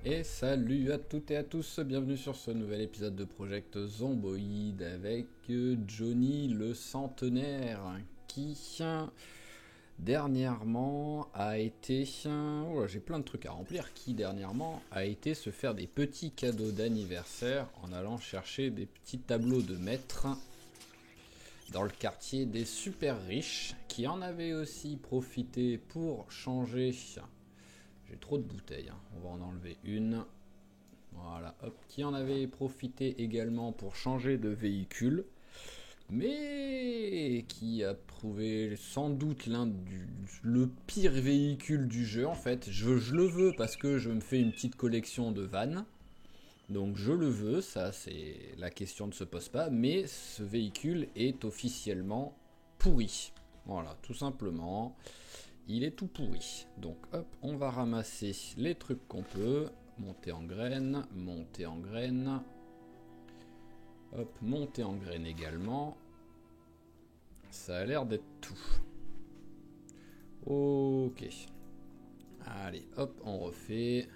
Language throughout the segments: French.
Et salut à toutes et à tous, bienvenue sur ce nouvel épisode de Project Zomboid avec Johnny le centenaire qui dernièrement a été... Oh, j'ai plein de trucs à remplir, qui dernièrement a été se faire des petits cadeaux d'anniversaire en allant chercher des petits tableaux de maître dans le quartier des super riches qui en avaient aussi profité pour changer... J'ai trop de bouteilles, hein. On va en enlever une. Voilà, hop, qui en avait profité également pour changer de véhicule, mais qui a trouvé sans doute le pire véhicule du jeu en fait. Je le veux parce que je me fais une petite collection de vannes, donc je le veux, ça c'est la question ne se pose pas, mais ce véhicule est officiellement pourri. Voilà, tout simplement. Il est tout pourri. Donc hop, on va ramasser les trucs qu'on peut. Monter en graines, monter en graines. Hop, monter en graines également. Ça a l'air d'être tout. Ok. Allez, hop, on refait.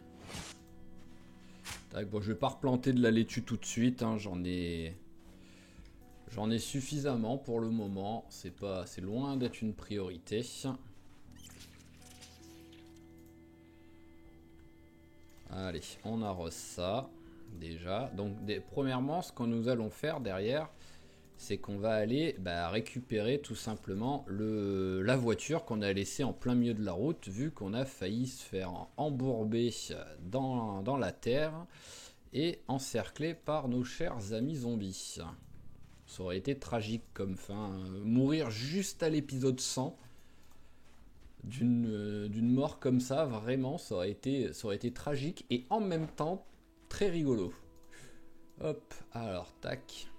Tac, bon, je vais pas replanter de la laitue tout de suite. Hein, j'en ai suffisamment pour le moment. C'est loin d'être une priorité. Allez, on arrose ça déjà. Donc premièrement, ce que nous allons faire derrière, c'est qu'on va aller récupérer tout simplement la voiture qu'on a laissée en plein milieu de la route, vu qu'on a failli se faire embourber dans la terre et encerclé par nos chers amis zombies. Ça aurait été tragique comme fin. Mourir juste à l'épisode 100 d'une mort comme ça, vraiment, ça aurait été tragique et en même temps très rigolo. Hop, alors tac.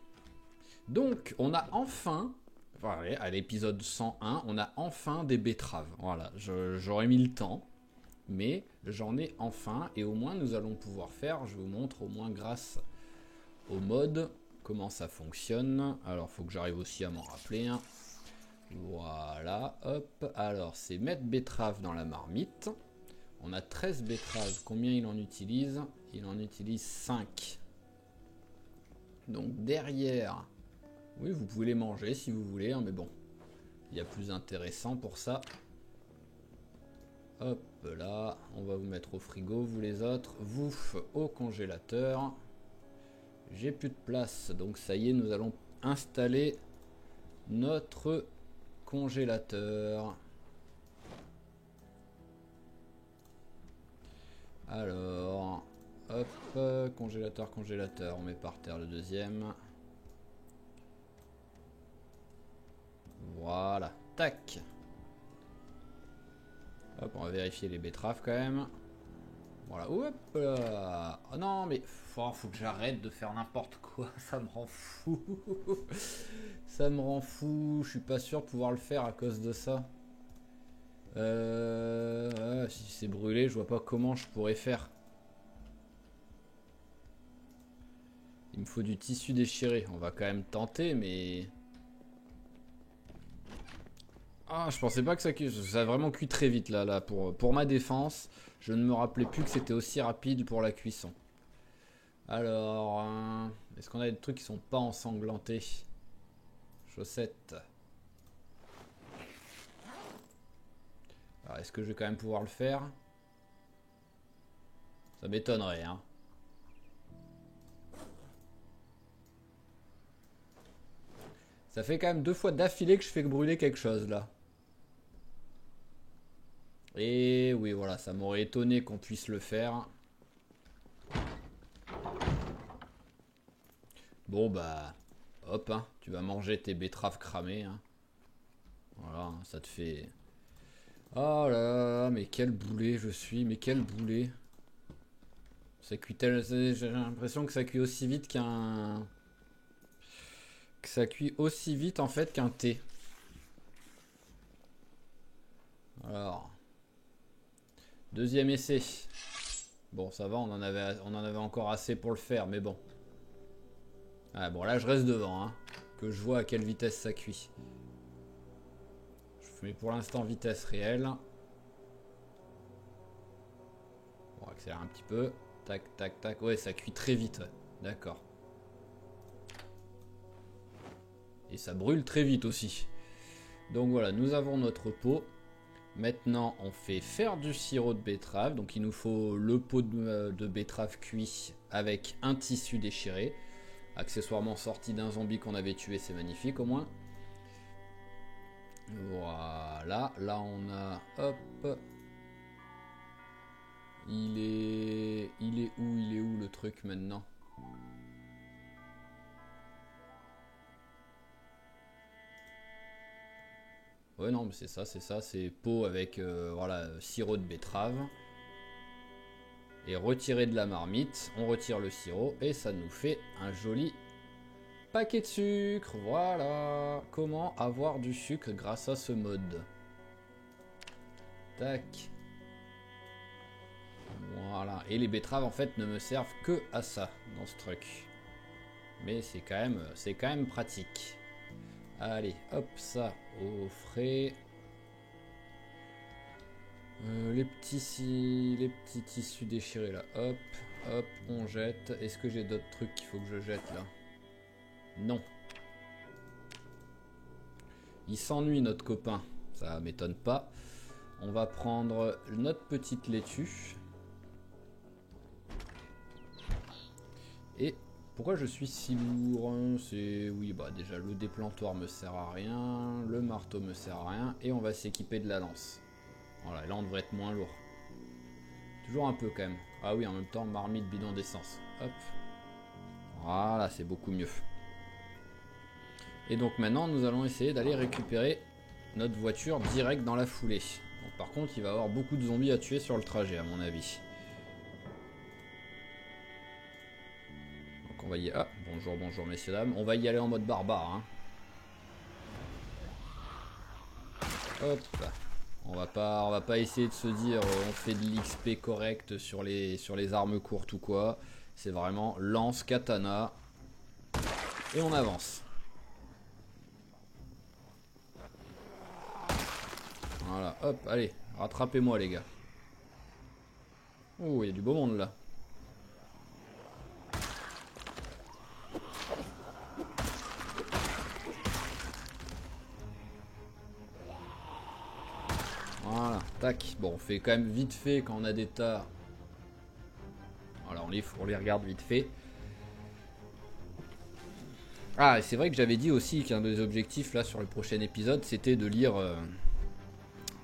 Donc on a enfin, à l'épisode 101, on a enfin des betteraves. Voilà, j'aurais mis le temps, mais j'en ai enfin et au moins nous allons pouvoir faire, je vous montre au moins grâce au mode comment ça fonctionne. Alors faut que j'arrive aussi à m'en rappeler. Hein. Voilà, hop, alors c'est mettre betterave dans la marmite. On a 13 betteraves, combien il en utilise? Il en utilise 5. Donc derrière, oui vous pouvez les manger si vous voulez, hein, mais bon, il y a plus intéressant pour ça. Hop là, on va vous mettre au frigo, vous les autres, vous au congélateur. J'ai plus de place, donc ça y est, nous allons installer notre congélateur. Alors, hop, congélateur, on met par terre le deuxième. Voilà, tac. Hop, on va vérifier les betteraves quand même. Voilà, hop là. Oh non, mais faut que j'arrête de faire n'importe quoi, ça me rend fou. Ça me rend fou, je suis pas sûr de pouvoir le faire à cause de ça. Si c'est brûlé, je vois pas comment je pourrais faire. Il me faut du tissu déchiré. On va quand même tenter, mais... Ah, je pensais pas que ça a vraiment cuit très vite, là. Pour ma défense, je ne me rappelais plus que c'était aussi rapide pour la cuisson. Alors... est-ce qu'on a des trucs qui sont pas ensanglantés? Chaussettes. Alors, est-ce que je vais quand même pouvoir le faire? Ça m'étonnerait, hein. Ça fait quand même 2 fois d'affilée que je fais brûler quelque chose, là. Et oui, voilà, ça m'aurait étonné qu'on puisse le faire. Bon, bah, hop, hein, tu vas manger tes betteraves cramées. Hein. Voilà, ça te fait... Oh là là, mais quel boulet je suis, mais quel boulet. Ça cuit tellement... J'ai l'impression que ça cuit aussi vite qu'un... Que ça cuit aussi vite en fait qu'un thé. Alors... Deuxième essai. Bon, ça va, on en avait encore assez pour le faire, mais bon. Ah bon, là je reste devant, hein, que je vois à quelle vitesse ça cuit. Je mets pour l'instant vitesse réelle. On va accélérer un petit peu. Tac, tac, tac. Ouais, ça cuit très vite. Ouais. D'accord. Et ça brûle très vite aussi. Donc voilà, nous avons notre pot. Maintenant, on fait faire du sirop de betterave. Donc il nous faut le pot de betterave cuit avec un tissu déchiré. Accessoirement sorti d'un zombie qu'on avait tué, c'est magnifique au moins. Voilà, là on a... Hop. Il est où le truc maintenant? Ouais non mais c'est ça, c'est pot avec voilà, sirop de betterave. Et retiré de la marmite, on retire le sirop et ça nous fait un joli paquet de sucre. Voilà. Comment avoir du sucre grâce à ce mode. Tac. Voilà. Et les betteraves en fait ne me servent que à ça dans ce truc. Mais c'est quand même pratique. Allez, hop, ça au frais. Les petits tissus déchirés là. Hop, hop, on jette. Est-ce que j'ai d'autres trucs qu'il faut que je jette là? Non. Il s'ennuie notre copain. Ça m'étonne pas. On va prendre notre petite laitue. Et pourquoi je suis si lourd? C'est... Oui, bah déjà le déplantoir me sert à rien. Le marteau me sert à rien. Et on va s'équiper de la lance. Voilà, là on devrait être moins lourd. Toujours un peu quand même. Ah oui, en même temps, marmite bidon d'essence. Hop. Voilà, c'est beaucoup mieux. Et donc maintenant, nous allons essayer d'aller récupérer notre voiture direct dans la foulée. Donc, par contre, il va y avoir beaucoup de zombies à tuer sur le trajet, à mon avis. Donc on va y... Ah, bonjour, bonjour, messieurs, dames. On va y aller en mode barbare. Hein. Hop. On va pas essayer de se dire on fait de l'XP correct sur les armes courtes ou quoi. C'est vraiment lance katana. Et on avance. Voilà, hop, allez, rattrapez-moi les gars. Oh, il y a du beau monde là. Voilà, tac. Bon, on fait quand même vite fait quand on a des tas. Voilà, on les regarde vite fait. Ah, et c'est vrai que j'avais dit aussi qu'un des objectifs là sur le prochain épisode, c'était de lire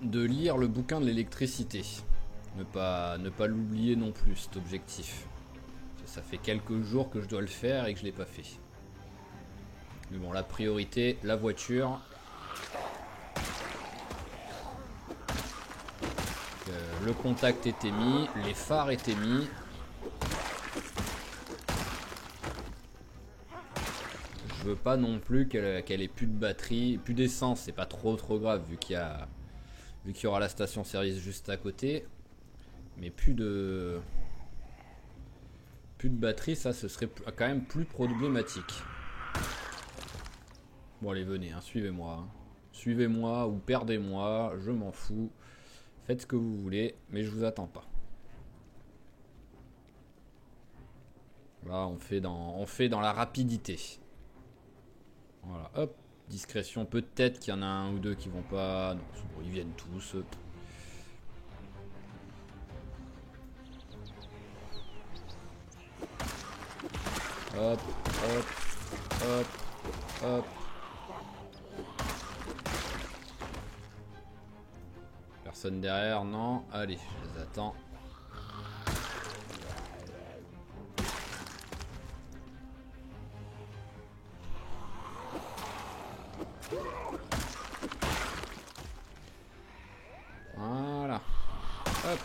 le bouquin de l'électricité. Ne pas l'oublier non plus, cet objectif. Ça fait quelques jours que je dois le faire et que je l'ai pas fait. Mais bon, la priorité, la voiture. Le contact était mis, les phares étaient mis. Je veux pas non plus qu'elle ait plus de batterie, plus d'essence, c'est pas trop grave vu qu'il y aura la station service juste à côté. Mais plus de batterie, ça ce serait quand même plus problématique. Bon allez venez, hein, suivez-moi. Hein. Suivez-moi ou perdez-moi, je m'en fous. Faites ce que vous voulez, mais je vous attends pas. Là on fait dans la rapidité. Voilà, hop, discrétion, peut-être qu'il y en a un ou deux qui vont pas... Non, bon, ils viennent tous. Hop, hop, hop, hop. Personne derrière, non. Allez, je les attends. Voilà. Hop.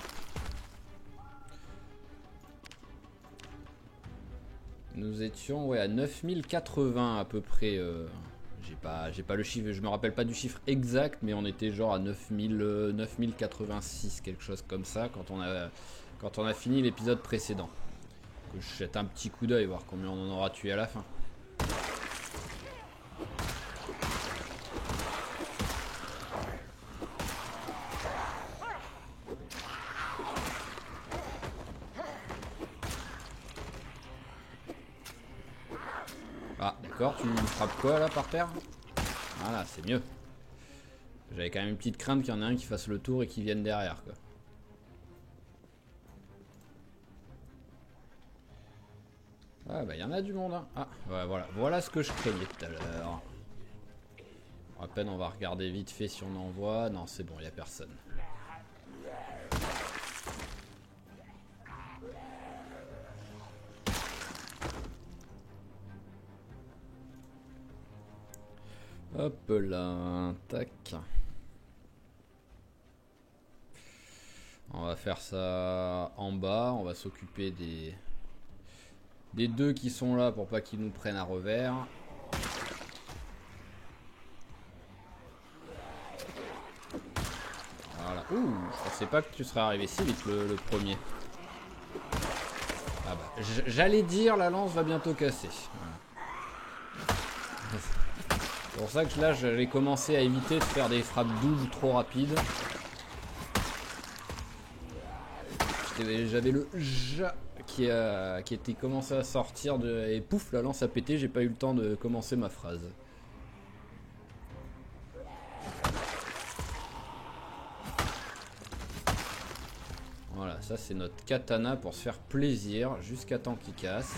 Nous étions ouais, à 9080 à peu près. J'ai pas le chiffre, je me rappelle pas du chiffre exact, mais on était genre à 9086, quelque chose comme ça, quand on a fini l'épisode précédent. Que je jette un petit coup d'œil, voir combien on en aura tué à la fin. d'accord. Tu frappes quoi là par terre? Voilà, c'est mieux. J'avais quand même une petite crainte qu'il y en ait un qui fasse le tour et qui vienne derrière, quoi. Ah bah il y en a du monde, hein. Ah ouais, voilà, voilà ce que je craignais tout à l'heure. À peine on va regarder vite fait si on en voit. Non c'est bon, il n'y a personne. Hop là, tac. On va faire ça en bas, on va s'occuper des deux qui sont là pour pas qu'ils nous prennent à revers. Voilà. Ouh, je pensais pas que tu serais arrivé si vite le premier. Ah bah, j'allais dire la lance va bientôt casser. Voilà. C'est pour ça que là j'allais commencer à éviter de faire des frappes doubles trop rapides. J'avais le ja qui était commencé à sortir et pouf, la lance a pété, j'ai pas eu le temps de commencer ma phrase. Voilà, ça c'est notre katana pour se faire plaisir jusqu'à temps qu'il casse.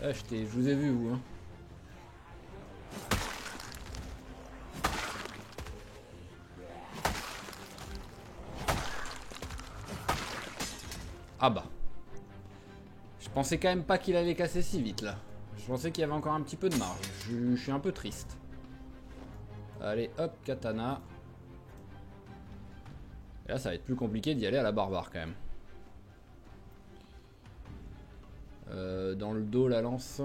Ah, je vous ai vu vous, hein. Ah bah. Je pensais quand même pas qu'il allait casser si vite là. Je pensais qu'il y avait encore un petit peu de marge. Je suis un peu triste. Allez, hop, katana. Et là, ça va être plus compliqué d'y aller à la barbare quand même. Dans le dos, la lance.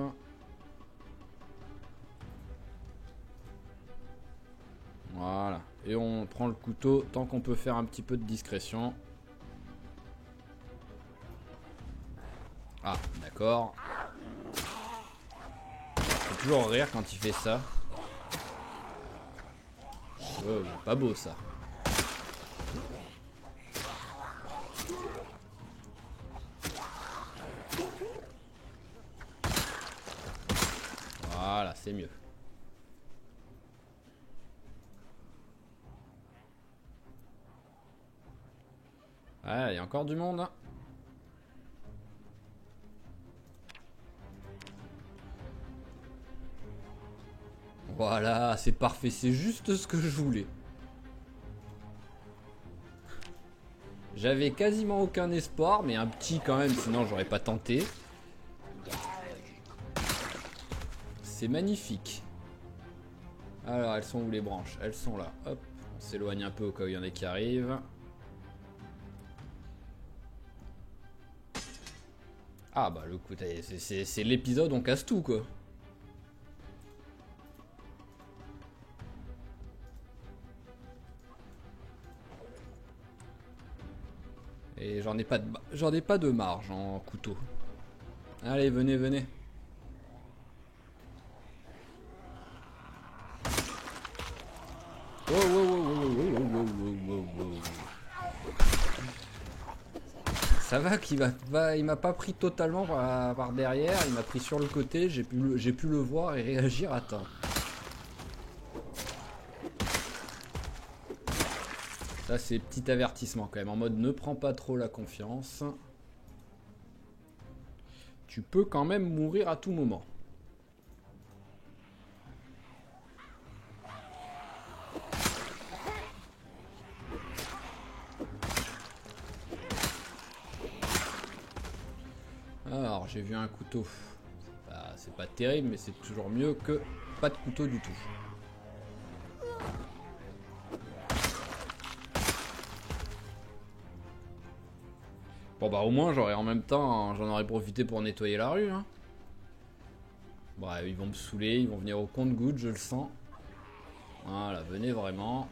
Voilà. Et on prend le couteau tant qu'on peut faire un petit peu de discrétion. Ah, d'accord. Faut toujours rire quand il fait ça. Oh, pas beau ça. Voilà, c'est mieux. Ah, il y a encore du monde. Voilà, c'est parfait, c'est juste ce que je voulais. J'avais quasiment aucun espoir, mais un petit quand même, sinon j'aurais pas tenté. C'est magnifique. Alors, elles sont où les branches? Elles sont là. Hop, on s'éloigne un peu au cas où il y en a qui arrivent. Ah bah le coup, c'est l'épisode, on casse tout quoi. Et j'en ai pas de marge en couteau. Allez, venez, venez. Oh, oh, oh, oh, oh, oh, oh, oh. Ça va qu'il il m'a pas pris totalement par derrière, il m'a pris sur le côté, j'ai pu le voir et réagir à temps. Ça c'est petit avertissement quand même, en mode ne prends pas trop la confiance. Tu peux quand même mourir à tout moment. Alors j'ai vu un couteau. Bah, c'est pas terrible mais c'est toujours mieux que pas de couteau du tout. Bon bah au moins j'aurais en même temps, j'en aurais profité pour nettoyer la rue. Hein. Bon, ils vont me saouler, ils vont venir au compte-gouttes, je le sens. Voilà, venez vraiment.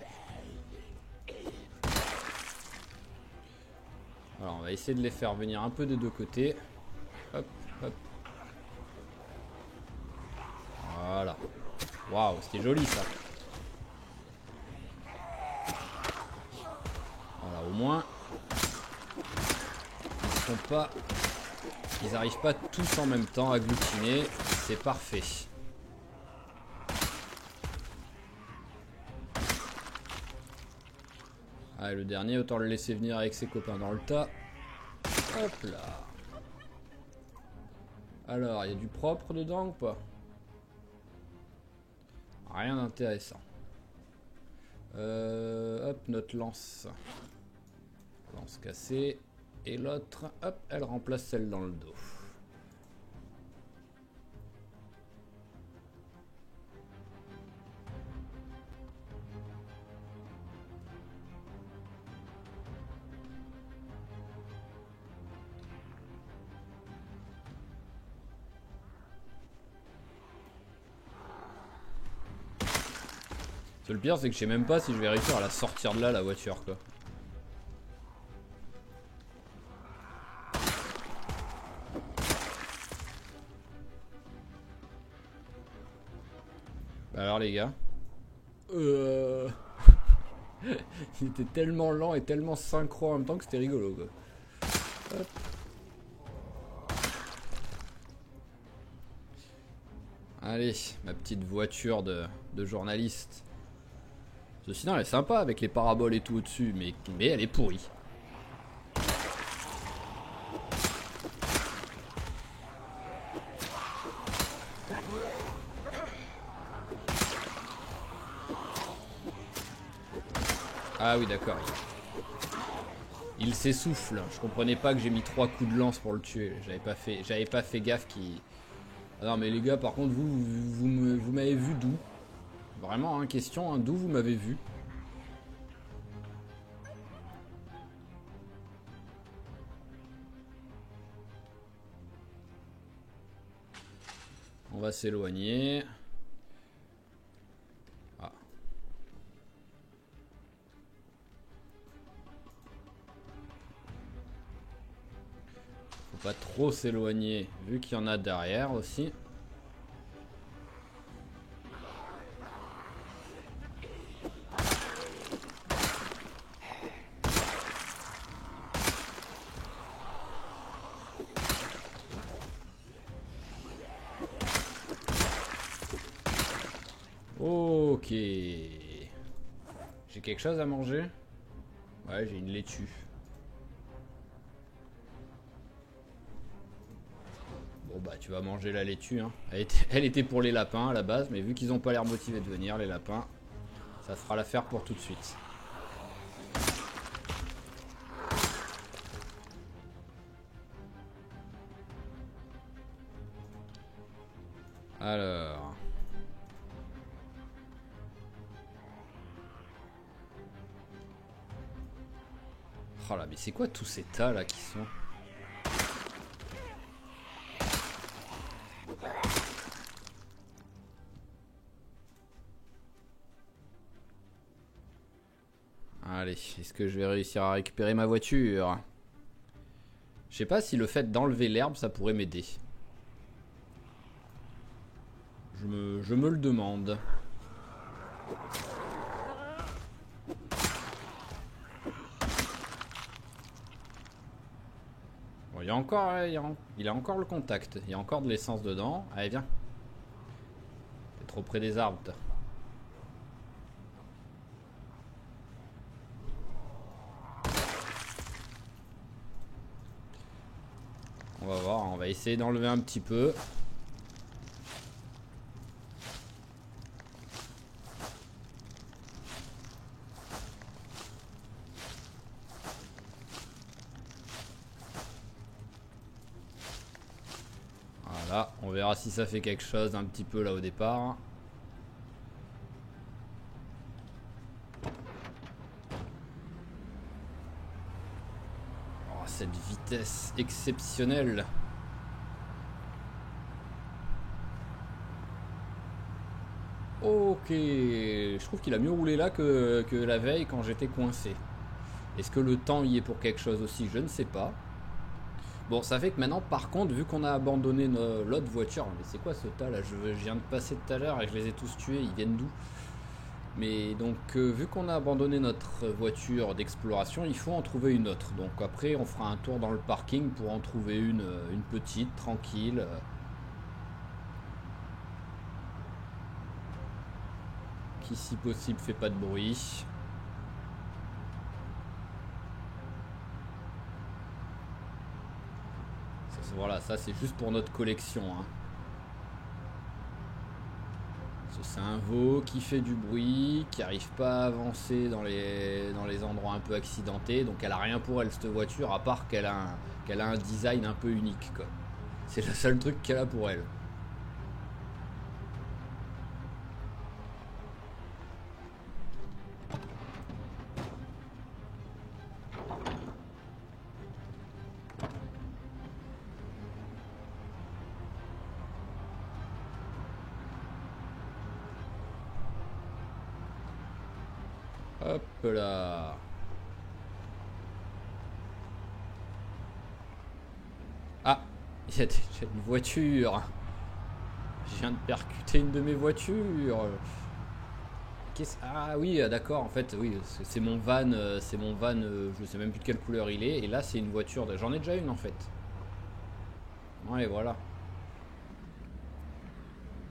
Alors on va essayer de les faire venir un peu des deux côtés. Hop, hop. Voilà. Waouh, c'était joli ça. Voilà, au moins. Ils n'arrivent pas tous en même temps à agglutiner, c'est parfait. Ah, le dernier, autant le laisser venir avec ses copains dans le tas. Hop là. Alors, il y a du propre dedans ou pas? Rien d'intéressant. Hop, notre lance. Lance cassée. Et l'autre, hop, elle remplace celle dans le dos. Le pire, c'est que je sais même pas si je vais réussir à la sortir de là, la voiture, quoi. Bah alors, les gars. Il était tellement lent et tellement synchro en même temps que c'était rigolo, quoi. Hop. Allez, ma petite voiture de journaliste. Ceci, non, elle est sympa avec les paraboles et tout au-dessus, mais elle est pourrie. Ah oui, d'accord. Il s'essouffle. Je comprenais pas que j'ai mis 3 coups de lance pour le tuer. J'avais pas fait gaffe qui. Ah non, mais les gars, par contre, vous m'avez vu d'où? Vraiment, hein, question, hein, d'où vous m'avez vu? On va s'éloigner. Ah. Faut pas trop s'éloigner, vu qu'il y en a derrière aussi. Ok. J'ai quelque chose à manger? Ouais, j'ai une laitue. Bon bah tu vas manger la laitue, hein. Elle était pour les lapins à la base, mais vu qu'ils ont pas l'air motivés de venir, les lapins, ça fera l'affaire pour tout de suite. Alors... Oh là, mais c'est quoi tous ces tas là qui sont... Allez, est-ce que je vais réussir à récupérer ma voiture? Je sais pas si le fait d'enlever l'herbe, ça pourrait m'aider. Je me le demande. Bon, il y a encore, il a encore le contact. Il y a encore de l'essence dedans. Allez, viens. T'es trop près des arbres, toi. On va voir, on va essayer d'enlever un petit peu. Voilà, on verra si ça fait quelque chose un petit peu là au départ. Oh, cette vitesse exceptionnelle. Ok, je trouve qu'il a mieux roulé là que la veille quand j'étais coincé. Est-ce que le temps y est pour quelque chose aussi? Je ne sais pas. Bon, ça fait que maintenant, par contre, vu qu'on a abandonné l'autre voiture, mais c'est quoi ce tas là? Je viens de passer tout à l'heure et je les ai tous tués, ils viennent d'où? Mais donc, vu qu'on a abandonné notre voiture d'exploration, il faut en trouver une autre. Donc après, on fera un tour dans le parking pour en trouver une petite, tranquille. Qui, si possible, fait pas de bruit. Voilà, ça c'est juste pour notre collection. Hein. C'est un veau qui fait du bruit, qui arrive pas à avancer dans les endroits un peu accidentés. Donc elle a rien pour elle cette voiture, à part qu'elle a un design un peu unique. C'est le seul truc qu'elle a pour elle. Hop là. Ah, il y a déjà une voiture. Je viens de percuter une de mes voitures. Ah oui, d'accord, en fait, oui, c'est mon van, je sais même plus de quelle couleur il est. Et là, c'est une voiture, j'en ai déjà une en fait. Ouais, voilà.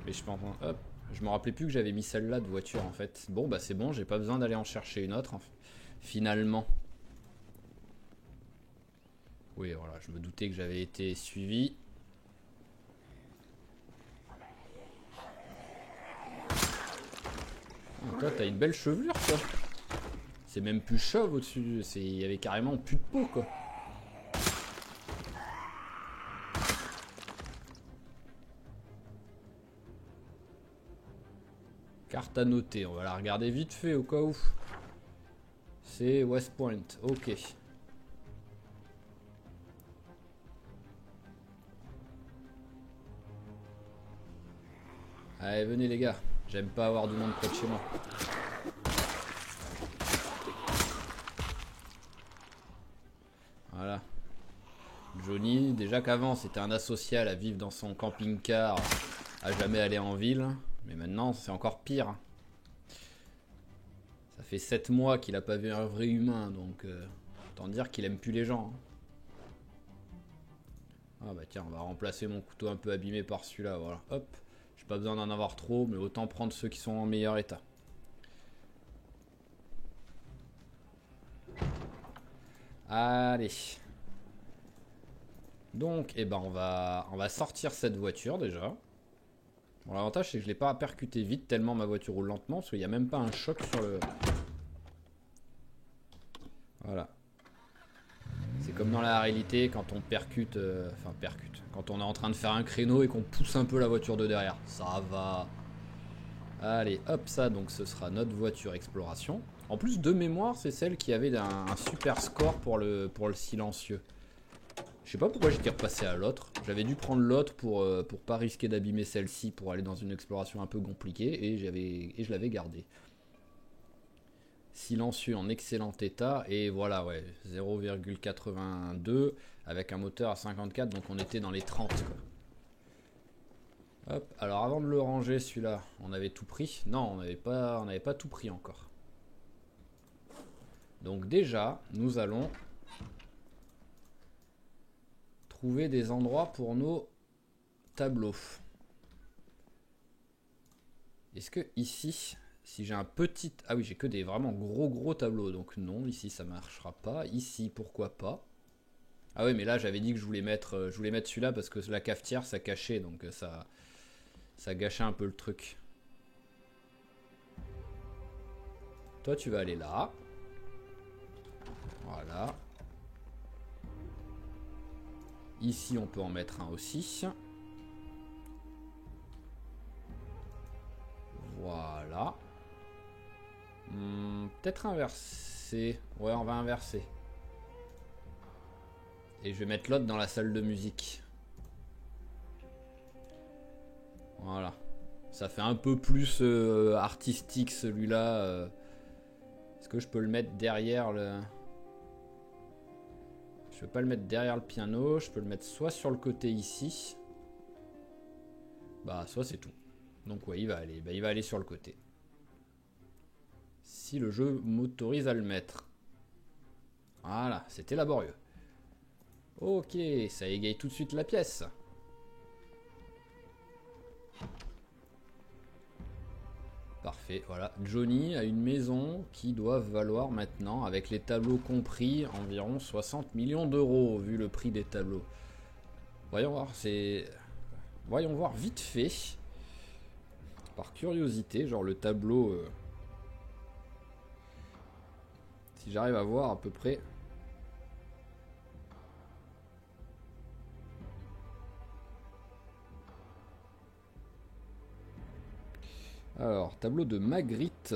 Mais je pense, hop, je me rappelais plus que j'avais mis celle-là de voiture en fait. Bon, bah c'est bon, j'ai pas besoin d'aller en chercher une autre, finalement. Oui, voilà, je me doutais que j'avais été suivi. Oh, toi, t'as une belle chevelure, toi. C'est même plus chauve au-dessus. Il y avait carrément plus de peau, quoi. Carte à noter, on va la regarder vite fait au cas où. C'est West Point, ok. Allez, venez les gars, j'aime pas avoir du monde près de chez moi. Voilà. Johnny, déjà qu'avant c'était un asocial à vivre dans son camping-car, à jamais aller en ville. Mais maintenant c'est encore pire. Ça fait 7 mois qu'il a pas vu un vrai humain, donc autant dire qu'il aime plus les gens. Ah bah tiens, on va remplacer mon couteau un peu abîmé par celui-là, voilà. Hop, j'ai pas besoin d'en avoir trop, mais autant prendre ceux qui sont en meilleur état. Allez. Donc, eh ben on va sortir cette voiture déjà. Bon, l'avantage c'est que je l'ai pas percuté vite tellement ma voiture roule lentement, parce qu'il n'y a même pas un choc sur le... Voilà. C'est comme dans la réalité quand on percute, quand on est en train de faire un créneau et qu'on pousse un peu la voiture de derrière. Ça va. Allez, hop, ça, donc ce sera notre voiture exploration. En plus, de mémoire, c'est celle qui avait un super score pour le silencieux. Je sais pas pourquoi j'étais repassé à l'autre. J'avais dû prendre l'autre pour pas risquer d'abîmer celle-ci pour aller dans une exploration un peu compliquée et je l'avais gardée. Silencieux en excellent état et voilà, ouais, 0,82 avec un moteur à 54, donc on était dans les 30 quoi. Hop, alors avant de le ranger celui-là, on avait tout pris. Non, on n'avait pas tout pris encore. Donc déjà, nous allons trouver des endroits pour nos tableaux. Est-ce que ici, si j'ai un petit... Ah oui, j'ai que des vraiment gros tableaux, donc non, ici ça marchera pas. Ici, pourquoi pas. Ah oui, mais là j'avais dit que je voulais mettre celui-là parce que la cafetière ça cachait, donc ça gâchait un peu le truc. Toi tu vas aller là. Voilà. Ici on peut en mettre un aussi. Voilà. Peut-être inverser. Ouais, on va inverser. Et je vais mettre l'autre dans la salle de musique. Voilà. Ça fait un peu plus artistique celui-là. Est-ce que je peux le mettre derrière le... Je peux pas le mettre derrière le piano. Je peux le mettre soit sur le côté ici. Bah, soit c'est tout. Donc ouais, il va aller sur le côté. Si le jeu m'autorise à le mettre. Voilà, c'était laborieux. Ok, ça égaye tout de suite la pièce. Parfait, voilà. Johnny a une maison qui doit valoir maintenant, avec les tableaux compris, environ 60 millions d'euros, vu le prix des tableaux. Voyons voir, voyons voir vite fait. Par curiosité, genre le tableau. Si j'arrive à voir à peu près. Alors, tableau de Magritte.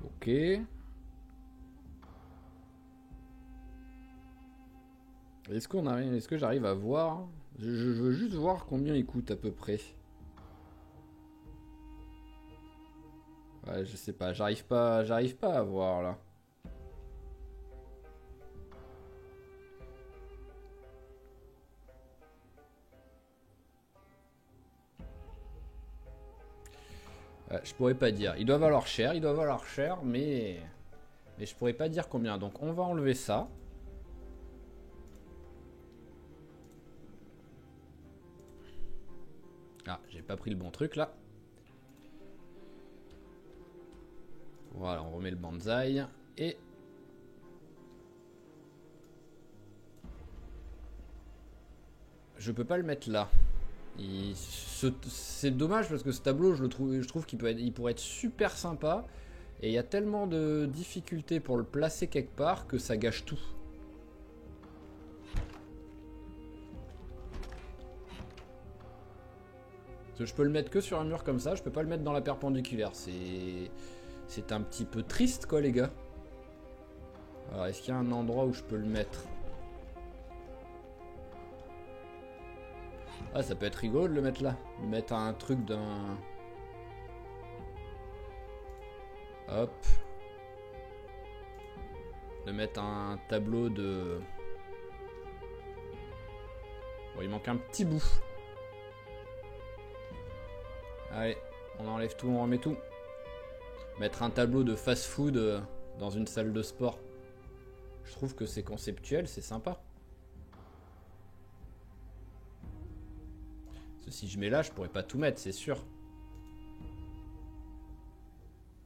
Ok. Est-ce que j'arrive à voir? Je veux juste voir combien il coûte à peu près. Ouais, je sais pas, j'arrive pas à voir là. Je pourrais pas dire. Il doit valoir cher, mais je pourrais pas dire combien. Donc on va enlever ça. Ah, j'ai pas pris le bon truc là. Voilà, on remet le bonsaï. Et... je peux pas le mettre là. C'est dommage parce que ce tableau, je trouve il pourrait être super sympa. Et il y a tellement de difficultés pour le placer quelque part que ça gâche tout. Parce que je peux le mettre que sur un mur comme ça, je peux pas le mettre dans la perpendiculaire. C'est un petit peu triste quoi les gars. Alors est-ce qu'il y a un endroit où je peux le mettre? Ah, ça peut être rigolo de le mettre là. De mettre un truc d'un... hop. De mettre un tableau de... bon, il manque un petit bout. Allez, on enlève tout, on remet tout. Mettre un tableau de fast-food dans une salle de sport. Je trouve que c'est conceptuel, c'est sympa. Parce que si je mets là, je pourrais pas tout mettre, c'est sûr.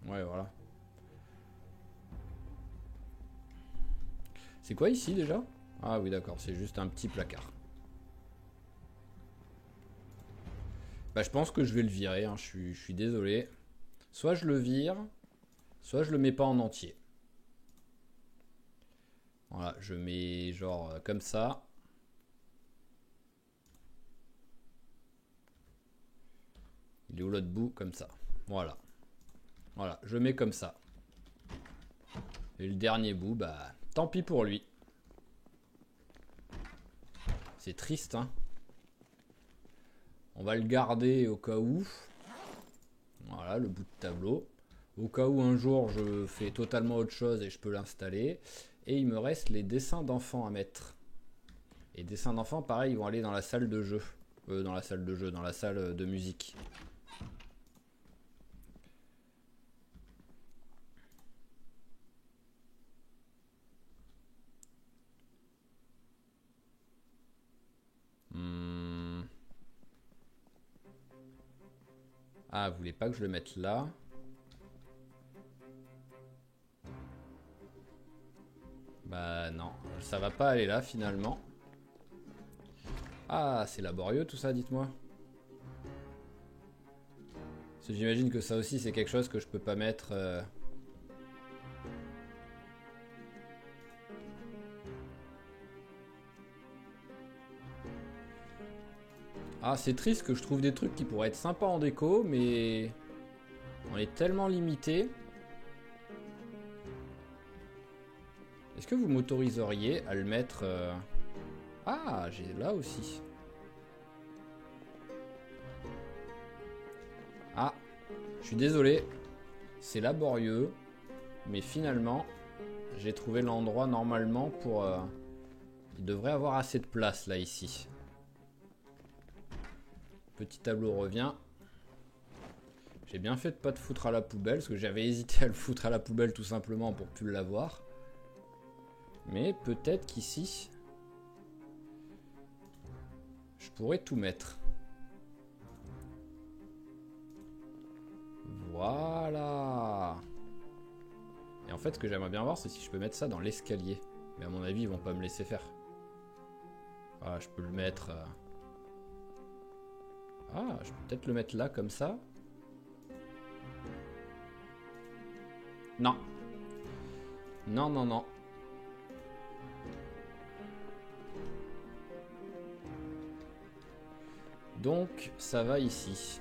Ouais, voilà. C'est quoi ici déjà? Ah oui, d'accord, c'est juste un petit placard. Bah, je pense que je vais le virer, hein. Je suis désolé. Soit je le vire, soit je le mets pas en entier. Voilà, je mets genre comme ça. Il est où l'autre bout? Comme ça. Voilà. Voilà, je mets comme ça. Et le dernier bout, bah, tant pis pour lui. C'est triste, hein. On va le garder au cas où. Voilà, le bout de tableau. Au cas où un jour je fais totalement autre chose et je peux l'installer. Et il me reste les dessins d'enfants à mettre. Et dessins d'enfants, pareil, ils vont aller dans la salle de jeu. Dans la salle de jeu, dans la salle de musique. Ah, vous voulez pas que je le mette là? Bah non, ça va pas aller là finalement. Ah, c'est laborieux tout ça, dites-moi. Parce que j'imagine que ça aussi c'est quelque chose que je peux pas mettre... Ah, c'est triste que je trouve des trucs qui pourraient être sympas en déco, mais... on est tellement limité. Est-ce que vous m'autoriseriez à le mettre... Ah, j'ai là aussi. Ah, je suis désolé. C'est laborieux. Mais finalement, j'ai trouvé l'endroit normalement pour... il devrait avoir assez de place là, ici. Petit tableau revient. J'ai bien fait de pas te foutre à la poubelle, parce que j'avais hésité à le foutre à la poubelle tout simplement pour plus l'avoir. Mais peut-être qu'ici, je pourrais tout mettre. Voilà. fait, ce que j'aimerais bien voir, c'est si je peux mettre ça dans l'escalier. Mais à mon avis, ils vont pas me laisser faire. Ah, je peux le mettre... Ah, je peux peut-être le mettre là, comme ça. Non. Non, non, non. Donc, ça va ici.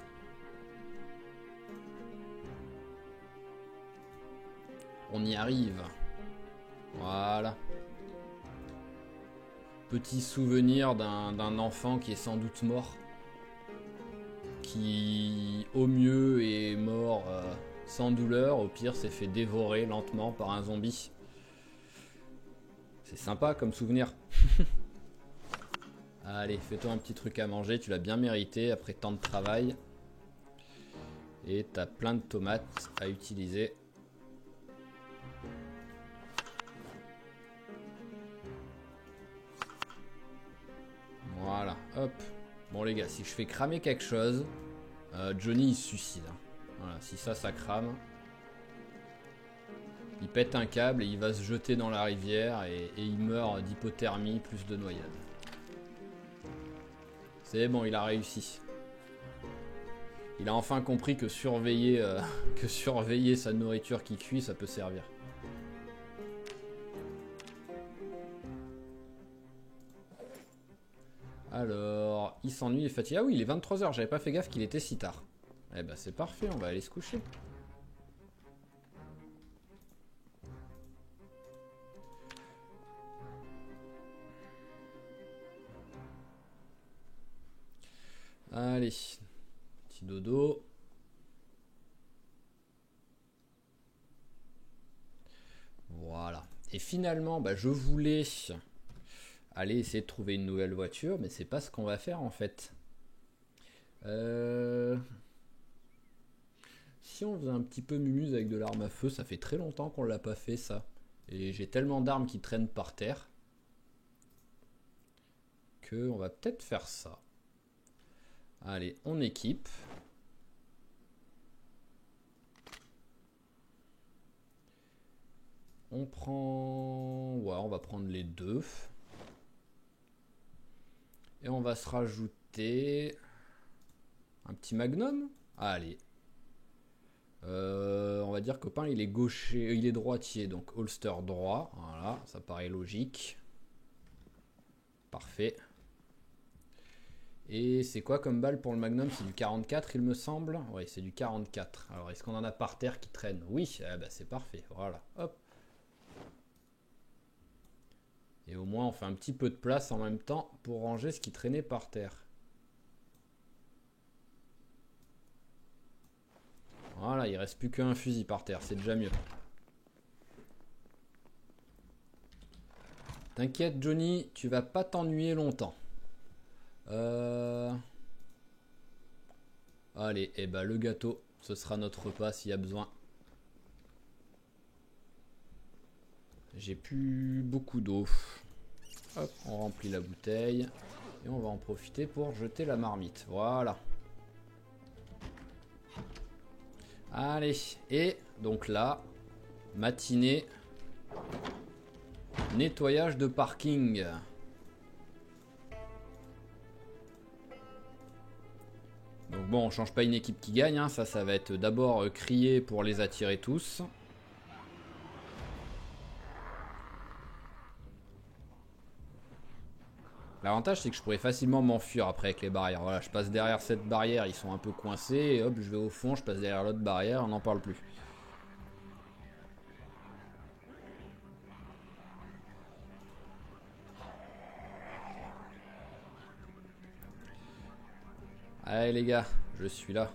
On y arrive. Voilà. Petit souvenir d'un enfant qui est sans doute mort. Qui, au mieux, est mort sans douleur. Au pire, s'est fait dévorer lentement par un zombie. C'est sympa comme souvenir. Allez, fais-toi un petit truc à manger. Tu l'as bien mérité après tant de travail. Et t'as plein de tomates à utiliser. Voilà, hop. Bon les gars, si je fais cramer quelque chose, Johnny il se suicide. Voilà, si ça crame. Il pète un câble et il va se jeter dans la rivière et il meurt d'hypothermie plus de noyade. C'est bon, il a réussi. Il a enfin compris que surveiller sa nourriture qui cuit, ça peut servir. Alors, il s'ennuie et fatigué. Ah oui, il est 23 h, j'avais pas fait gaffe qu'il était si tard. Eh ben c'est parfait, on va aller se coucher. Allez, petit dodo. Voilà. Et finalement, bah, je voulais aller essayer de trouver une nouvelle voiture, mais c'est pas ce qu'on va faire en fait. Si on faisait un petit peu mumuse avec de l'arme à feu, ça fait très longtemps qu'on l'a pas fait ça. Et j'ai tellement d'armes qui traînent par terre que on va peut-être faire ça. Allez, on équipe. On prend... Ouais, on va prendre les deux. Et on va se rajouter... un petit magnum. Allez. On va dire que copain, il est gaucher, il est droitier, donc holster droit. Voilà, ça paraît logique. Parfait. Et c'est quoi comme balle pour le magnum? C'est du 44 il me semble. Oui, c'est du 44. Alors est-ce qu'on en a par terre qui traîne? Oui, eh ben, c'est parfait. Voilà, hop. Et au moins on fait un petit peu de place en même temps pour ranger ce qui traînait par terre. Voilà, il reste plus qu'un fusil par terre, c'est déjà mieux. T'inquiète Johnny, tu vas pas t'ennuyer longtemps. Allez, et bah le gâteau, ce sera notre repas s'il y a besoin. J'ai plus beaucoup d'eau. Hop, on remplit la bouteille. Et on va en profiter pour jeter la marmite. Voilà. Allez, et donc là, matinée, nettoyage de parking. Donc bon, on change pas une équipe qui gagne, hein. Ça va être d'abord crier pour les attirer tous. L'avantage c'est que je pourrais facilement m'enfuir après avec les barrières. Voilà, je passe derrière cette barrière, ils sont un peu coincés, et hop, je vais au fond, je passe derrière l'autre barrière, on n'en parle plus. Allez les gars, je suis là.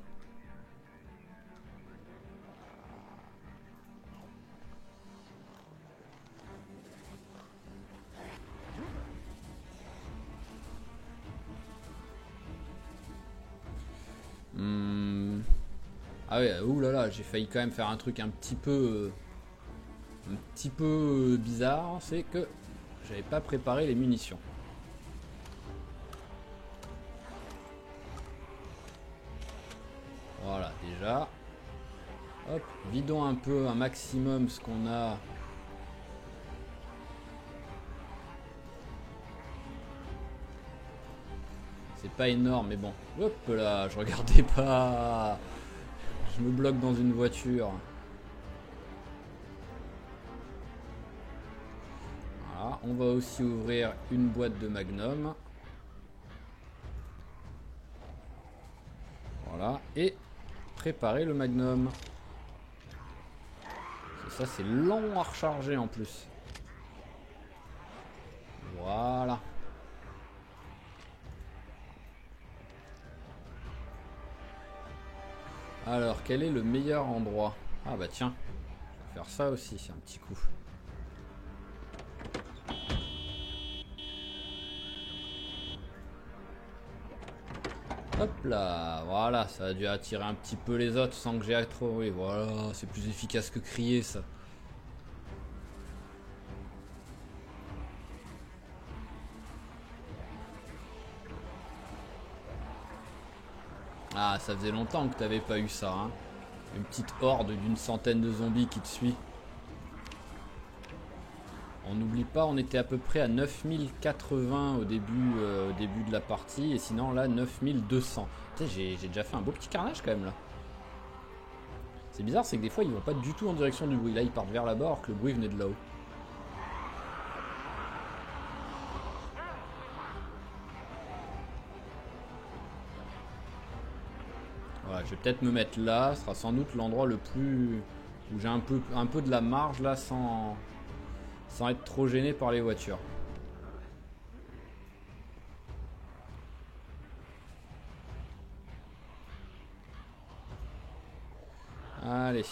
Ah ouais, oulala, j'ai failli quand même faire un truc un petit peu bizarre, c'est que j'avais pas préparé les munitions. Voilà, déjà. Hop, vidons un peu, un maximum ce qu'on a. C'est pas énorme, mais bon. Hop là, je regardais pas. Je me bloque dans une voiture. Voilà, on va aussi ouvrir une boîte de Magnum. Voilà, et préparer le Magnum. Ça, c'est long à recharger en plus. Voilà. Alors, quel est le meilleur endroit? Ah bah tiens, je vais faire ça aussi, c'est un petit coup. Hop là, voilà, ça a dû attirer un petit peu les autres sans que j'ai à trop... Oui, voilà, c'est plus efficace que crier ça. Ah, ça faisait longtemps que t'avais pas eu ça, hein. Une petite horde d'une centaine de zombies qui te suit. On n'oublie pas, on était à peu près à 9080 au début de la partie, et sinon là 9200. J'ai déjà fait un beau petit carnage quand même là. C'est bizarre, c'est que des fois ils vont pas du tout en direction du bruit. Là ils partent vers là-bas alors que le bruit venait de là-haut. Voilà, je vais peut-être me mettre là, ce sera sans doute l'endroit le plus... où j'ai un peu de la marge là sans être trop gêné par les voitures. Allez.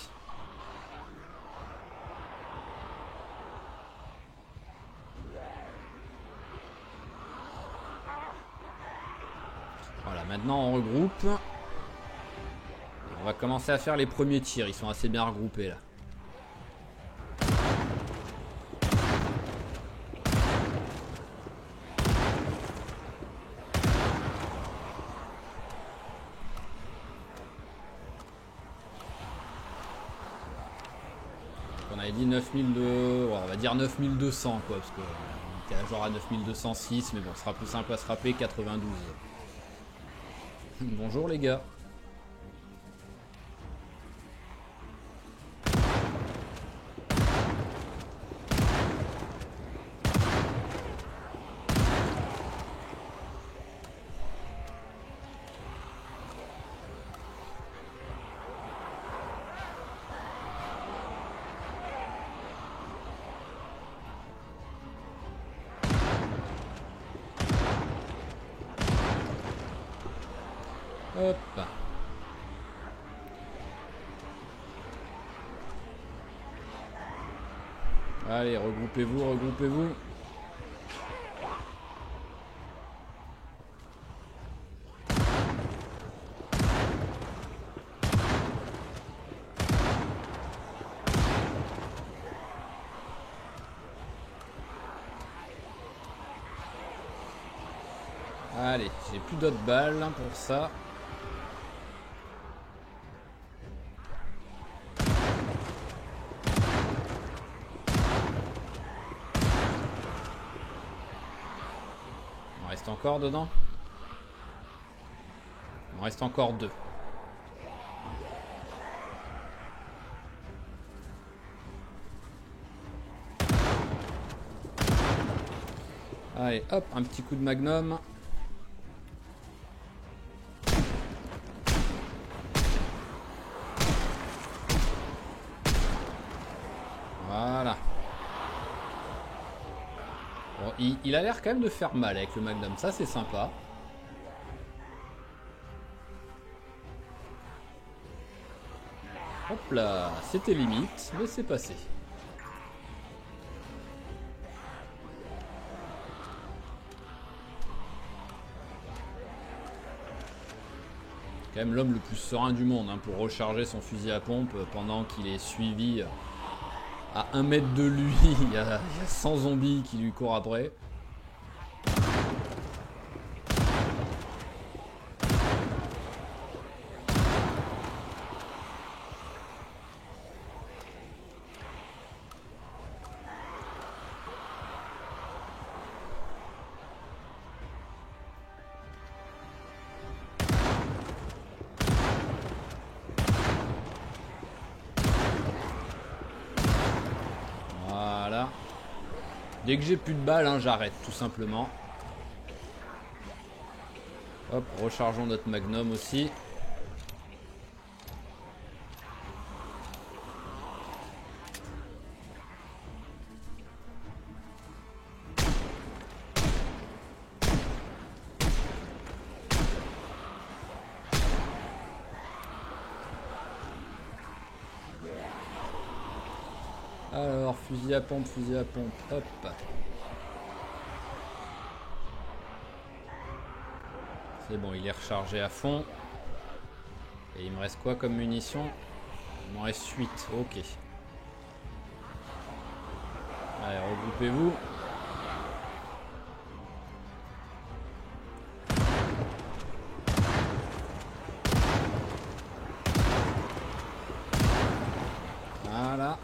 Voilà, maintenant on regroupe. On va commencer à faire les premiers tirs, ils sont assez bien regroupés là. On avait dit 9002, on va dire 9200 quoi, parce qu'on était genre à 9206, mais bon, ce sera plus simple à se rappeler, 92. Bonjour les gars. Hop. Allez, regroupez-vous, regroupez-vous. Allez, j'ai plus d'autres balles pour ça. Il en reste encore dedans. Il en reste encore deux. Allez, hop, un petit coup de magnum. Voilà. Bon, il a l'air quand même de faire mal avec le magnum, ça c'est sympa. Hop là, c'était limite, mais c'est passé. Quand même l'homme le plus serein du monde hein, pour recharger son fusil à pompe pendant qu'il est suivi à 1 mètre de lui. Il y a 100 zombies qui lui courent après. Dès que j'ai plus de balles, hein, j'arrête tout simplement. Hop, rechargeons notre magnum aussi. Alors, fusil à pompe, hop. C'est bon, il est rechargé à fond. Et il me reste quoi comme munitions? Il m'en reste 8, ok. Allez, regroupez-vous. Voilà.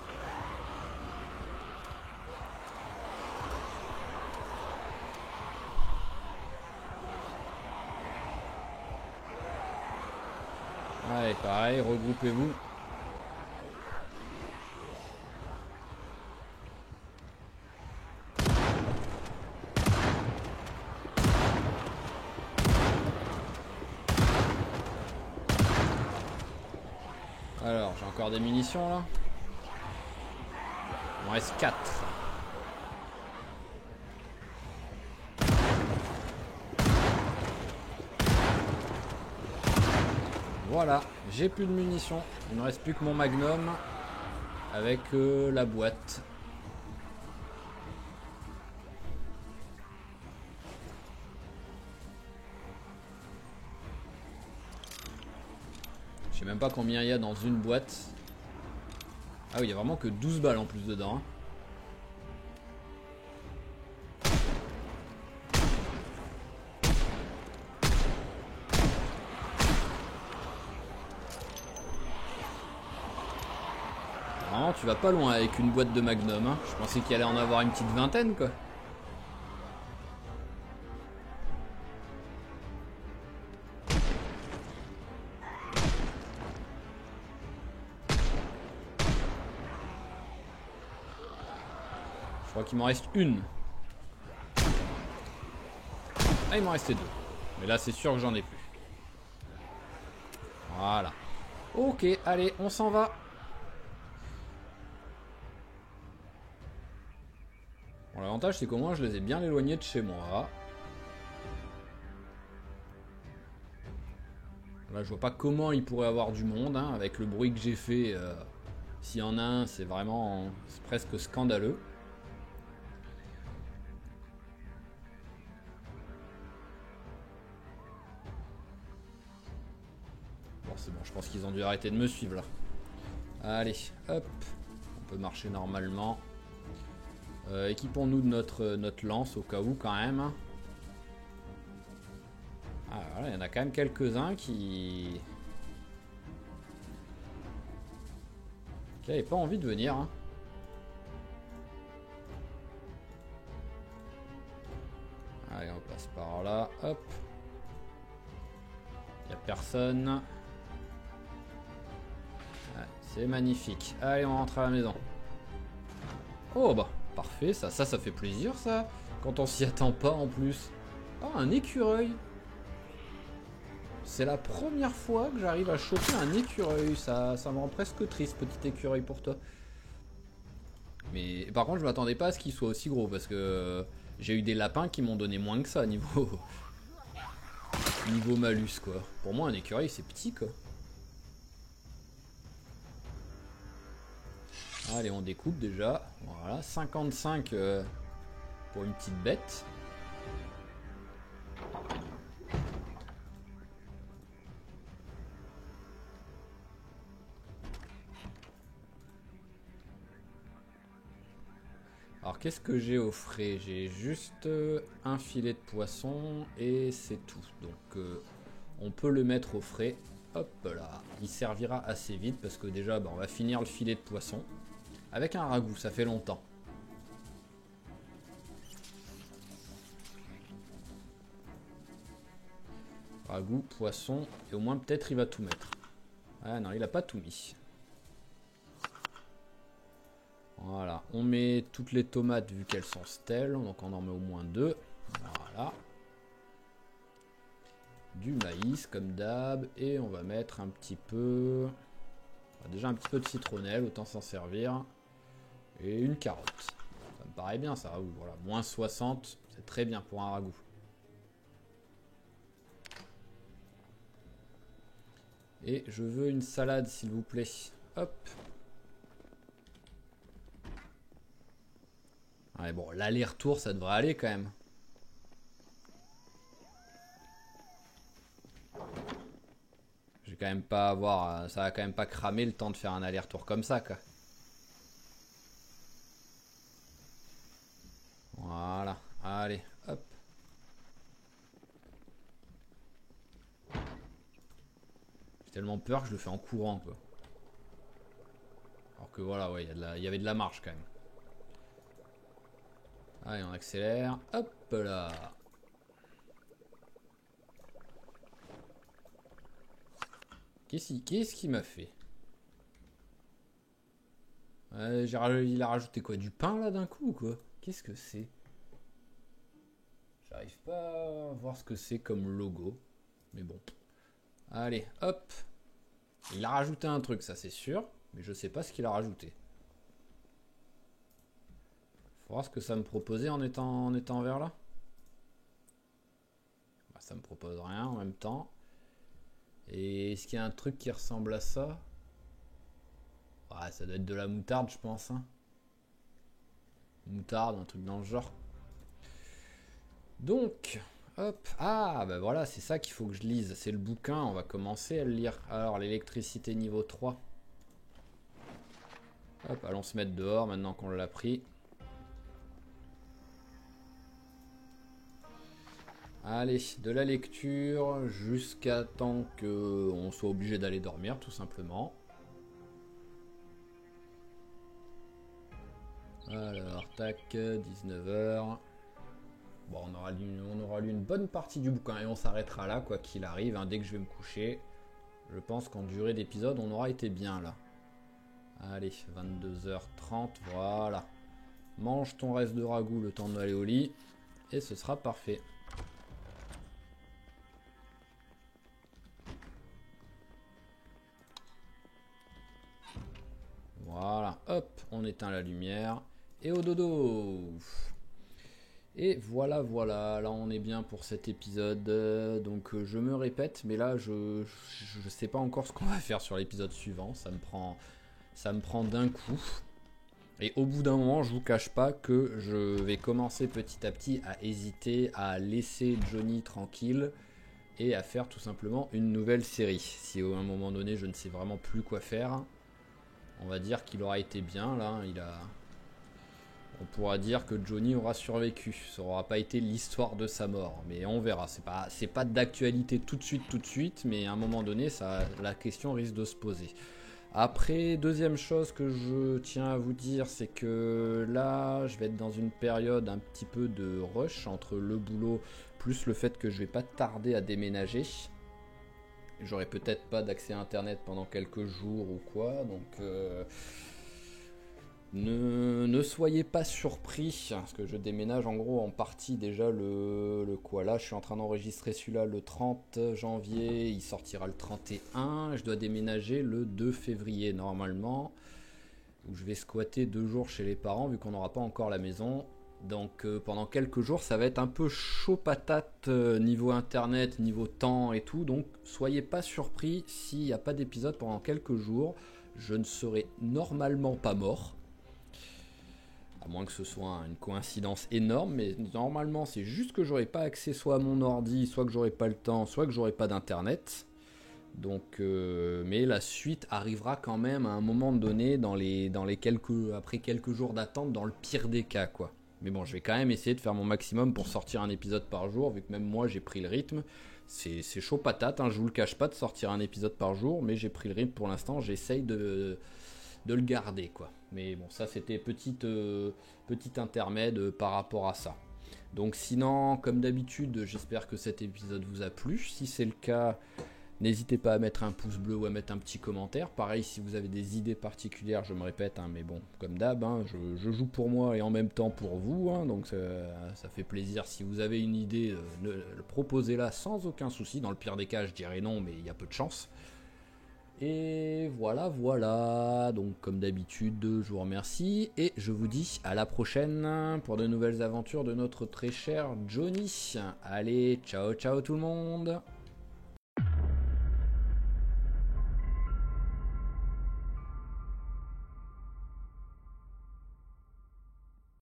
Allez, pareil, regroupez-vous. Alors, j'ai encore des munitions là. Il m'en reste 4. Voilà, j'ai plus de munitions. Il ne reste plus que mon magnum avec la boîte. Je sais même pas combien il y a dans une boîte. Ah oui, il y a vraiment que 12 balles en plus dedans. Hein. Vraiment, tu vas pas loin avec une boîte de magnum. Hein. Je pensais qu'il allait en avoir une petite vingtaine quoi. Je crois qu'il m'en reste une. Ah, il m'en restait 2. Mais là, c'est sûr que j'en ai plus. Voilà. Ok, allez, on s'en va. Bon, l'avantage, c'est qu'au moins, je les ai bien éloignés de chez moi. Là, je vois pas comment il pourrait avoir du monde, hein, avec le bruit que j'ai fait. S'il y en a un, c'est vraiment... c'est presque scandaleux. Bon, c'est bon, je pense qu'ils ont dû arrêter de me suivre, là. Allez, hop. On peut marcher normalement. Équipons-nous de notre lance, au cas où, quand même. Ah, voilà, il y en a quand même quelques-uns qui n'avaient pas envie de venir. Hein. Allez, on passe par là. Hop. Il n'y a personne. C'est magnifique. Allez, on rentre à la maison. Oh, bah, parfait. Ça fait plaisir, ça. Quand on s'y attend pas, en plus. Oh, un écureuil. C'est la première fois que j'arrive à choper un écureuil. Ça me rend presque triste, petit écureuil pour toi. Mais par contre, je m'attendais pas à ce qu'il soit aussi gros parce que j'ai eu des lapins qui m'ont donné moins que ça niveau malus quoi. Pour moi, un écureuil c'est petit quoi. Allez, on découpe déjà. Voilà, 55 pour une petite bête. Alors qu'est-ce que j'ai au frais? J'ai juste un filet de poisson et c'est tout. Donc on peut le mettre au frais. Hop là, il servira assez vite parce que déjà bah, on va finir le filet de poisson. Avec un ragoût, ça fait longtemps. Ragoût, poisson, et au moins peut-être il va tout mettre. Ah non, il a pas tout mis. Voilà, on met toutes les tomates vu qu'elles sont stèles, donc on en met au moins 2. Voilà. Du maïs comme d'hab, et on va mettre un petit peu... Déjà un petit peu de citronnelle, autant s'en servir. Et une carotte. Ça me paraît bien ça, voilà, moins 60, c'est très bien pour un ragoût. Et je veux une salade s'il vous plaît. Hop. Ouais, bon, l'aller-retour ça devrait aller quand même. Je vais quand même pas avoir... Ça va quand même pas cramer le temps de faire un aller-retour comme ça quoi. Voilà, allez, hop. J'ai tellement peur que je le fais en courant quoi. Alors que voilà, ouais, il y avait de la marche quand même. Allez, on accélère. Hop là. Qu'est-ce qu'il m'a fait? Il a rajouté quoi? Du pain là d'un coup ou quoi? Qu'est-ce que c'est? J'arrive pas à voir ce que c'est comme logo. Mais bon. Allez, hop. Il a rajouté un truc, ça c'est sûr. Mais je sais pas ce qu'il a rajouté. Faut voir ce que ça me proposait en étant vers là. Bah, ça me propose rien en même temps. Et est-ce qu'il y a un truc qui ressemble à ça? Ouais, ça doit être de la moutarde, je pense. Hein. Moutarde, un truc dans le genre. Donc, hop. Ah, bah voilà, c'est ça qu'il faut que je lise. C'est le bouquin, on va commencer à le lire. Alors, l'électricité niveau 3. Hop, allons se mettre dehors maintenant qu'on l'a pris. Allez, de la lecture jusqu'à temps qu'on soit obligé d'aller dormir, tout simplement. Alors, tac, 19h. Bon, on aura lu une bonne partie du bouquin et on s'arrêtera là, quoi qu'il arrive, hein, dès que je vais me coucher. Je pense qu'en durée d'épisode, on aura été bien là. Allez, 22h30, voilà. Mange ton reste de ragoût le temps d'aller au lit. Et ce sera parfait. Voilà, hop, on éteint la lumière. Et au dodo. Et voilà, là on est bien pour cet épisode. Donc je me répète, mais là je sais pas encore ce qu'on va faire sur l'épisode suivant. Ça me prend d'un coup. Et au bout d'un moment, je vous cache pas que je vais commencer petit à petit à hésiter à laisser Johnny tranquille et à faire tout simplement une nouvelle série. Si à un moment donné je ne sais vraiment plus quoi faire, on va dire qu'il aura été bien là. On pourra dire que Johnny aura survécu. Ça n'aura pas été l'histoire de sa mort, mais on verra. C'est pas d'actualité tout de suite, mais à un moment donné, la question risque de se poser. Après, deuxième chose que je tiens à vous dire, c'est que là, je vais être dans une période un petit peu de rush entre le boulot plus le fait que je vais pas tarder à déménager. J'aurai peut-être pas d'accès à internet pendant quelques jours ou quoi, donc ne soyez pas surpris, parce que je déménage en gros en partie déjà le quoi là, je suis en train d'enregistrer celui-là le 30 janvier, il sortira le 31, je dois déménager le 2 février normalement, où je vais squatter 2 jours chez les parents vu qu'on n'aura pas encore la maison. Donc pendant quelques jours ça va être un peu chaud patate niveau internet, niveau temps et tout, donc soyez pas surpris s'il n'y a pas d'épisode pendant quelques jours. Je ne serai normalement pas mort, à moins que ce soit une coïncidence énorme, mais normalement c'est juste que j'aurai pas accès soit à mon ordi, soit que j'aurai pas le temps, soit que j'aurai pas d'internet. Donc, mais la suite arrivera quand même à un moment donné après quelques jours d'attente, dans le pire des cas quoi. Mais bon, je vais quand même essayer de faire mon maximum pour sortir un épisode par jour, vu que même moi j'ai pris le rythme. C'est chaud patate, hein, je vous le cache pas de sortir un épisode par jour, mais j'ai pris le rythme pour l'instant, j'essaye de le garder quoi. Mais bon, ça c'était petit intermède par rapport à ça. Donc sinon, comme d'habitude, j'espère que cet épisode vous a plu. Si c'est le cas, N'hésitez pas à mettre un pouce bleu ou à mettre un petit commentaire. Pareil, si vous avez des idées particulières, je me répète, hein, mais bon, comme d'hab, hein, je joue pour moi et en même temps pour vous, hein, donc ça fait plaisir. Si vous avez une idée, proposez-la sans aucun souci. Dans le pire des cas, je dirais non, mais il y a peu de chance. Et voilà, donc comme d'habitude, je vous remercie et je vous dis à la prochaine pour de nouvelles aventures de notre très cher Johnny. Allez, ciao tout le monde!